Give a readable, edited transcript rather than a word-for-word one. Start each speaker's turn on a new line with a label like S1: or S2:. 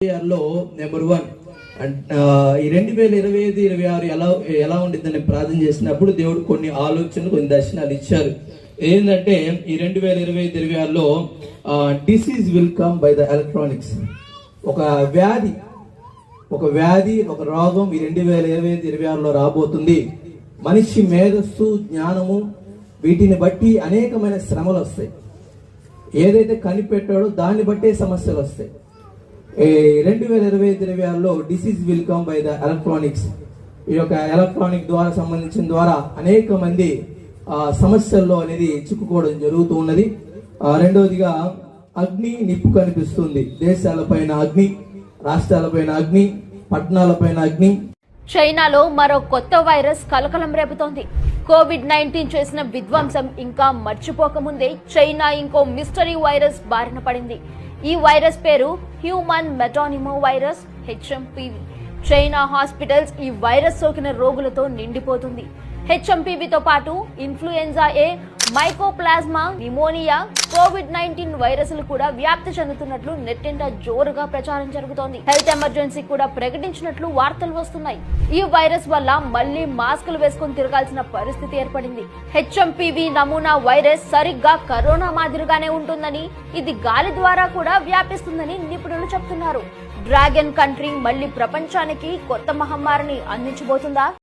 S1: లో నెంబర్ 1 ఈ 2025-26 ఎలా ఉండిద్దని ప్రార్థన చేసినప్పుడు దేవుడు కొన్ని ఆలోచనలు కొన్ని దర్శనాలు ఇచ్చారు. ఏంటంటే ఈ 2025-26లో disease will come by the electronics. ఒక వ్యాధి ఒక రోగం ఈ 2025-26లో రాబోతుంది. మనిషి మేధస్సు జ్ఞానము వీటిని బట్టి అనేకమైన శ్రమలు వస్తాయి. ఏదైతే కనిపెట్టాడో దాన్ని బట్టే సమస్యలు వస్తాయి. 2025-26లో disease will come by the electronics. ఈ యొక్క ఎలక్ట్రానిక్ ద్వారా సంబంధించిన ద్వారా అనేక మంది సమస్యల్లో అనేది చిక్కుకోవడం జరుగుతూ ఉన్నది. రెండవదిగా అగ్ని నిప్పు కనిపిస్తుంది. దేశాలపైన అగ్ని, రాష్ట్రాలపైన అగ్ని, పట్టణాలపైన అగ్ని.
S2: చైనాలో మరో కొత్త వైరస్ కలకలం రేపుతోంది. కోవిడ్-19 చేసిన విధ్వంసం ఇంకా మర్చిపోకముందే చైనా ఇంకో మిస్టరీ వైరస్ బారిన పడింది. ఈ వైరస్ పేరు human మెటానిమో virus HMPV. China hospitals ఈ వైరస్ సోకిన రోగులతో నిండిపోతుంది. HMPVతో పాటు influenza A, mycoplasma, pneumonia, COVID-19 వైరస్లు కూడా వ్యాప్తి చెందుతున్నట్లు నెట్టింట జోరుగా ప్రచారం జరుగుతోంది. హెల్త్ ఎమర్జెన్సీ కూడా ప్రకటించినట్లు వార్తలు వస్తున్నాయి. ఈ వైరస్ వల్ల మళ్లీ మాస్కులు వేసుకుని తిరగాల్సిన పరిస్థితి ఏర్పడింది. HMPV నమూనా వైరస్ సరిగ్గా కరోనా మాదిరిగానే ఉంటుందని, ఇది గాలి ద్వారా కూడా వ్యాపిస్తుందని నిపుణులు చెబుతున్నారు. డ్రాగన్ కంట్రీ మళ్లీ ప్రపంచానికి కొత్త మహమ్మారిని అందించబోతుందా?